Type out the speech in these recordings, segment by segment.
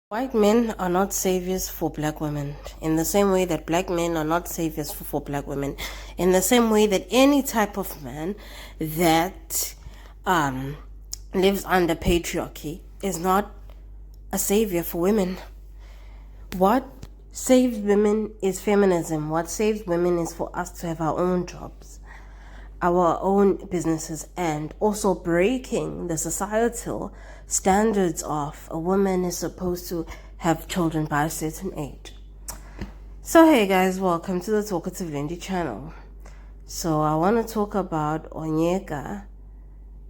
White men are not saviors for black women, in the same way that black men are not saviors for black women, in the same way that any type of man that lives under patriarchy is not a savior for women. What saves women is feminism. What saves women is for us to have our own jobs, our own businesses, and also breaking the societal standards of a woman is supposed to have children by a certain age. So hey guys, welcome to the Talkative Lindy channel. So I want to talk about Onyeka,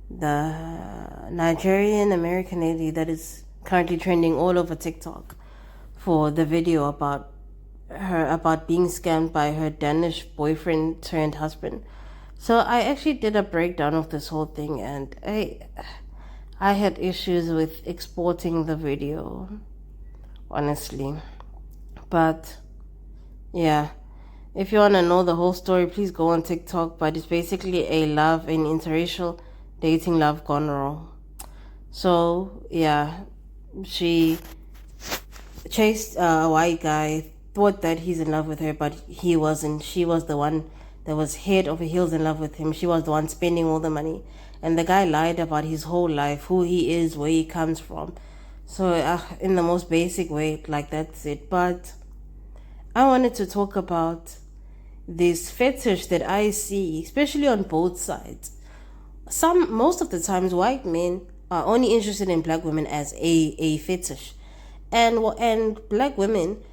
the Nigerian American lady that is currently trending all over TikTok for the video about being scammed by her Danish boyfriend turned husband. So I actually did a breakdown of this whole thing, and I had issues with exporting the video, honestly. But yeah, if you want to know the whole story, please go on TikTok. But it's basically an interracial dating love gone wrong. So yeah, she chased a white guy, thought that he's in love with her, but he wasn't. She was the one that was head over heels in love with him. She was the one spending all the money. And the guy lied about his whole life, who he is, where he comes from. So in the most basic way, like that's it. But I wanted to talk about this fetish that I see, especially on both sides. Most of the times, white men are only interested in black women as a fetish. And black women,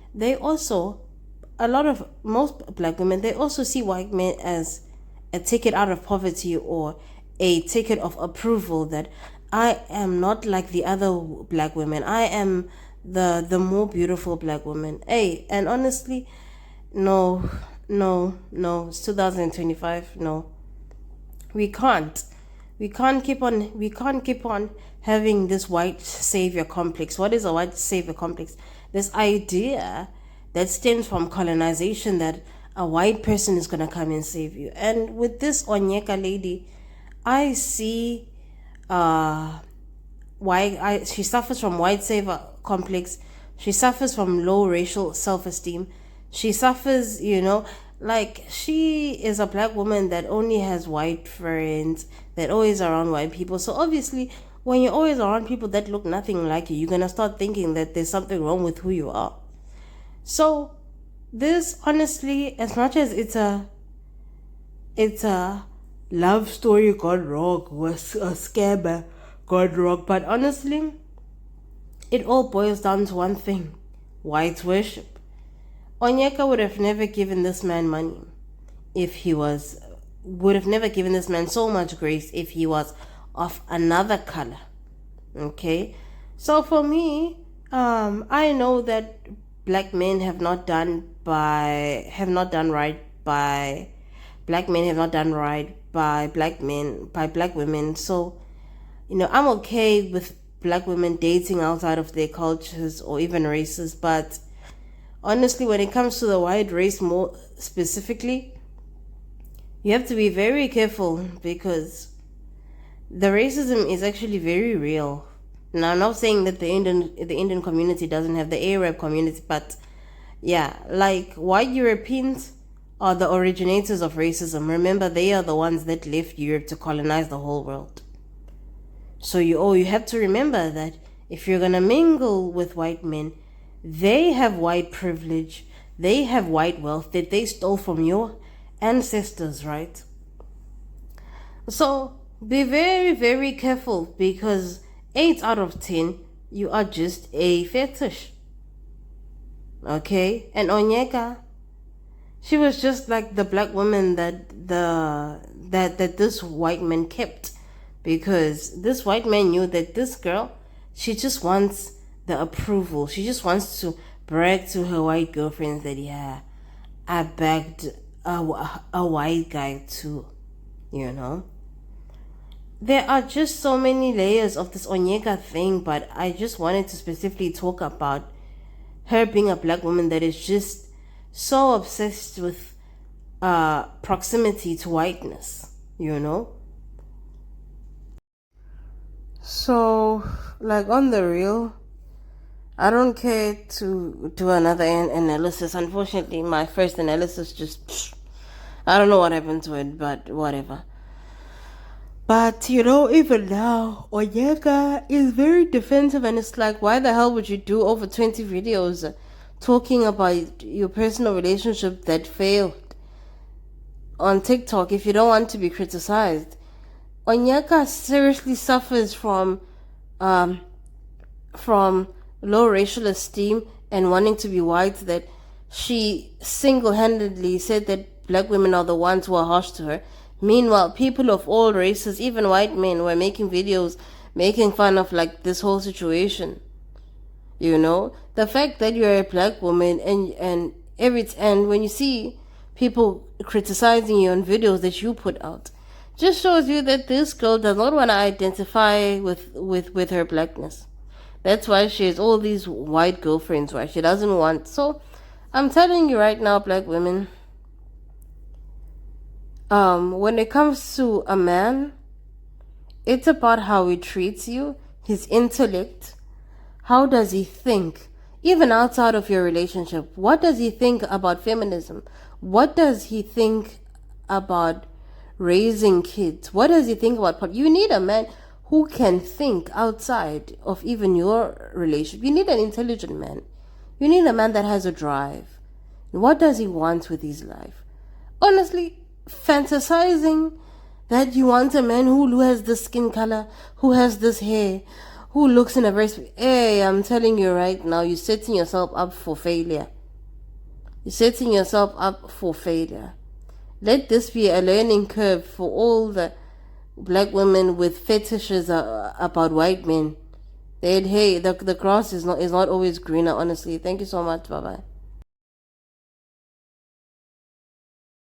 most black women, they also see white men as a ticket out of poverty or a ticket of approval, that I am not like the other black women. I am the more beautiful black woman. Hey, and honestly, no, it's 2025. No, we can't keep on having this white savior complex. What is a white savior complex? This idea that stems from colonization, that a white person is going to come and save you. And with this Onyeka lady, I see she suffers from white savior complex. She suffers from low racial self-esteem. She suffers, like, she is a black woman that only has white friends, that always around white people. So obviously, when you're always around people that look nothing like you, you're gonna start thinking that there's something wrong with who you are. So this, honestly, as much as it's a love story gone wrong, was a scammer gone wrong, but honestly, it all boils down to one thing: white worship. Onyeka would have never given this man money would have never given this man so much grace if he was of another color. Okay? So for me, I know that black men have not done right by black men have not done right by black women. So, I'm okay with black women dating outside of their cultures or even races, but honestly, when it comes to the white race more specifically, you have to be very careful, because the racism is actually very real. Now, I'm not saying that the Indian community doesn't have the Arab community, but yeah, like, white Europeans are the originators of racism. Remember, they are the ones that left Europe to colonize the whole world. So you have to remember that if you're gonna mingle with white men, they have white privilege, they have white wealth that they stole from your ancestors, right? So be very, very careful, because 8 out of 10, you are just a fetish. Okay? And Onyeka, she was just like the black woman that this white man kept, because this white man knew that this girl, she just wants the approval. She just wants to brag to her white girlfriends that, yeah, I bagged a white guy too, There are just so many layers of this Onyeka thing, but I just wanted to specifically talk about her being a black woman that is just so obsessed with proximity to whiteness, So, like, on the real, I don't care to do another analysis. Unfortunately, my first analysis just, I don't know what happened to it, but whatever. But even now, Onyeka is very defensive, and it's like, why the hell would you do over 20 videos talking about your personal relationship that failed on TikTok if you don't want to be criticized? Onyeka seriously suffers um, from low racial esteem and wanting to be white, that she single-handedly said that black women are the ones who are harsh to her. Meanwhile, people of all races, even white men, were making videos making fun of like this whole situation. The fact that you're a black woman and when you see people criticizing you on videos that you put out, just shows you that this girl does not want to identify with her blackness. That's why she has all these white girlfriends, why she doesn't want. So I'm telling you right now, black women, when it comes to a man, it's about how he treats you, his intellect. How does he think? Even outside of your relationship, what does he think about feminism? What does he think about raising kids? What does he think about? You need a man who can think outside of even your relationship. You need an intelligent man. You need a man that has a drive. What does he want with his life? Honestly, fantasizing that you want a man who has this skin color, who has this hair, who looks in a very... Hey, I'm telling you right now, you're setting yourself up for failure. You're setting yourself up for failure. Let this be a learning curve for all the black women with fetishes about white men. That, hey, the grass is not always greener, honestly. Thank you so much. Bye-bye.